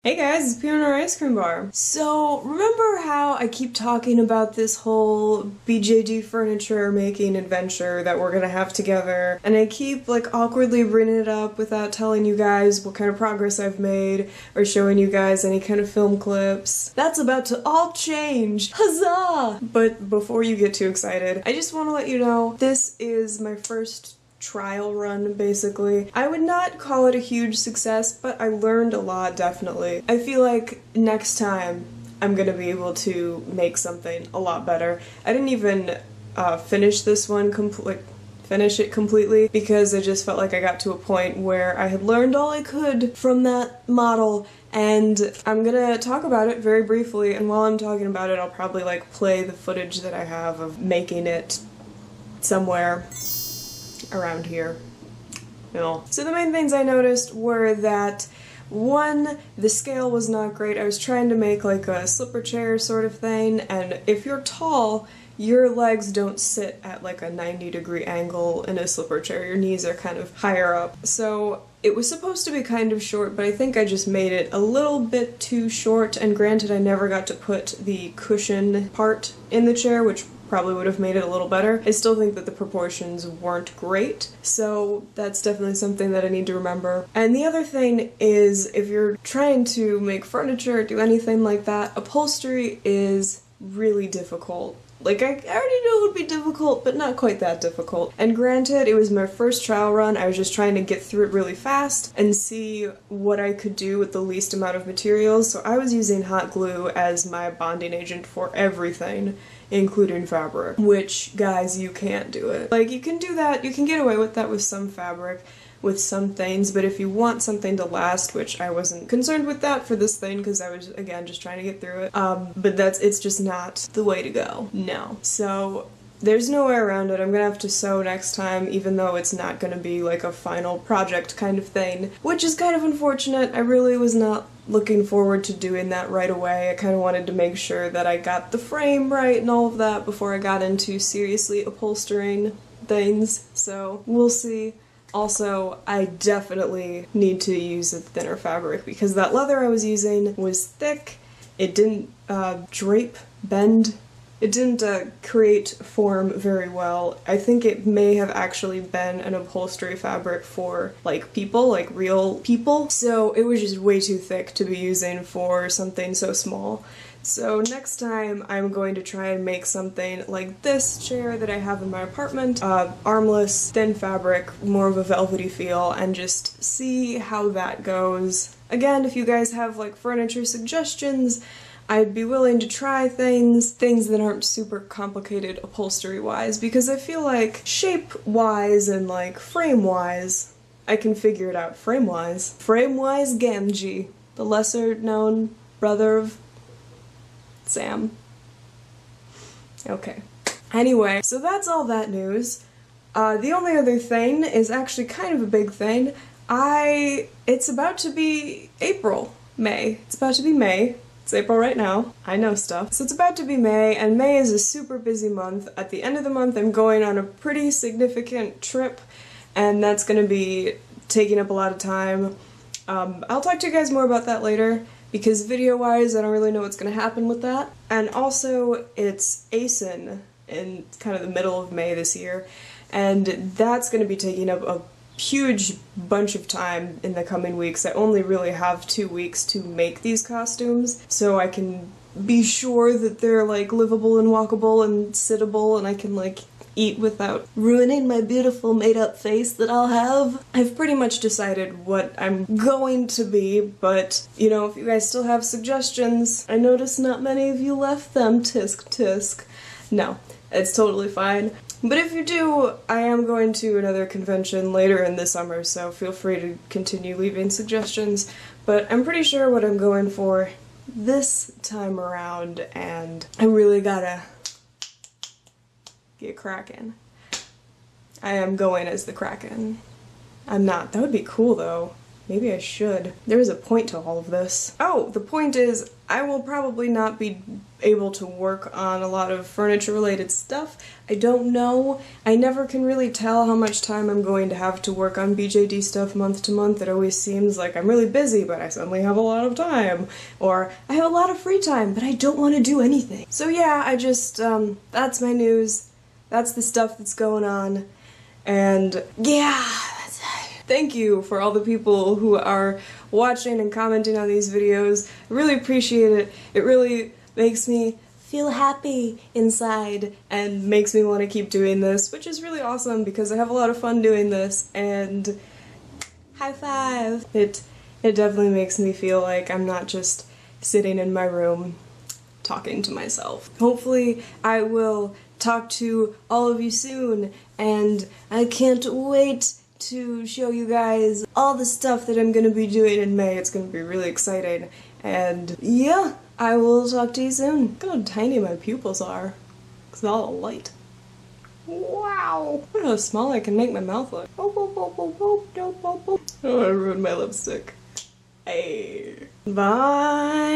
Hey guys, it's Peanut Ice Cream Bar. So, remember how I keep talking about this whole BJD furniture making adventure that we're gonna have together, and I keep like awkwardly bringing it up without telling you guys what kind of progress I've made or showing you guys any kind of film clips? That's about to all change! Huzzah! But before you get too excited, I just want to let you know this is my first trial run, basically. I would not call it a huge success, but I learned a lot, definitely. I feel like next time I'm gonna be able to make something a lot better. I didn't even finish this one finish it completely because I just felt like I got to a point where I had learned all I could from that model, and I'm gonna talk about it very briefly, and while I'm talking about it I'll probably like play the footage that I have of making it somewhere around here. No. So the main things I noticed were that, one, the scale was not great. I was trying to make like a slipper chair sort of thing, and if you're tall, your legs don't sit at like a 90-degree angle in a slipper chair. Your knees are kind of higher up. So it was supposed to be kind of short, but I think I just made it a little bit too short, and granted I never got to put the cushion part in the chair, which probably would have made it a little better. I still think that the proportions weren't great, so that's definitely something that I need to remember. And the other thing is, if you're trying to make furniture or do anything like that, upholstery is really difficult. Like, I already knew it would be difficult, but not quite that difficult. And granted, it was my first trial run. I was just trying to get through it really fast and see what I could do with the least amount of materials, so I was using hot glue as my bonding agent for everything, including fabric. Which, guys, you can't do it. Like, you can do that, you can get away with that with some fabric, with some things, but if you want something to last, which I wasn't concerned with that for this thing because I was, again, just trying to get through it, but it's just not the way to go. No. So there's no way around it. I'm gonna have to sew next time, even though it's not gonna be like a final project kind of thing, which is kind of unfortunate. I really was not looking forward to doing that right away. I kind of wanted to make sure that I got the frame right and all of that before I got into seriously upholstering things, so we'll see. Also, I definitely need to use a thinner fabric because that leather I was using was thick, it didn't bend, it didn't create form very well. I think it may have actually been an upholstery fabric for like people, like real people, so it was just way too thick to be using for something so small. So next time I'm going to try and make something like this chair that I have in my apartment, armless, thin fabric, more of a velvety feel, and just see how that goes. Again, if you guys have like furniture suggestions, I'd be willing to try things that aren't super complicated upholstery-wise, because I feel like shape-wise and like frame-wise, I can figure it out frame-wise. Frame-wise Gamgee, the lesser-known brother of Sam. Okay. Anyway, so that's all that news. The only other thing is actually kind of a big thing. It's about to be May. It's about to be May. It's April right now. I know stuff. So it's about to be May, and May is a super busy month. At the end of the month, I'm going on a pretty significant trip, and that's gonna be taking up a lot of time. I'll talk to you guys more about that later, because video-wise, I don't really know what's gonna happen with that. And also, it's ACEN in kind of the middle of May this year, and that's gonna be taking up a huge bunch of time in the coming weeks. I only really have 2 weeks to make these costumes, so I can be sure that they're like livable and walkable and sittable, and I can like eat without ruining my beautiful made-up face that I'll have. I've pretty much decided what I'm going to be, but, you know, if you guys still have suggestions, I noticed not many of you left them, tisk tisk. No, it's totally fine. But if you do, I am going to another convention later in the summer, so feel free to continue leaving suggestions, but I'm pretty sure what I'm going for this time around, and I really gotta get cracking. I am going as the Kraken. I'm not. That would be cool, though. Maybe I should. There is a point to all of this. Oh, the point is, I will probably not be able to work on a lot of furniture-related stuff. I don't know. I never can really tell how much time I'm going to have to work on BJD stuff month to month. It always seems like I'm really busy, but I suddenly have a lot of time. Or I have a lot of free time, but I don't want to do anything. So yeah, I just, that's my news. That's the stuff that's going on. And yeah, that's it. Thank you for all the people who are watching and commenting on these videos. I really appreciate it. It really makes me feel happy inside and makes me want to keep doing this, which is really awesome because I have a lot of fun doing this, and high five! It definitely makes me feel like I'm not just sitting in my room talking to myself. Hopefully I will talk to all of you soon, and I can't wait to show you guys all the stuff that I'm gonna be doing in May. It's gonna be really exciting, and yeah, I will talk to you soon. Look how tiny my pupils are. It's all light. Wow! Look how small I can make my mouth look. Oh, I ruined my lipstick. Hey. Bye!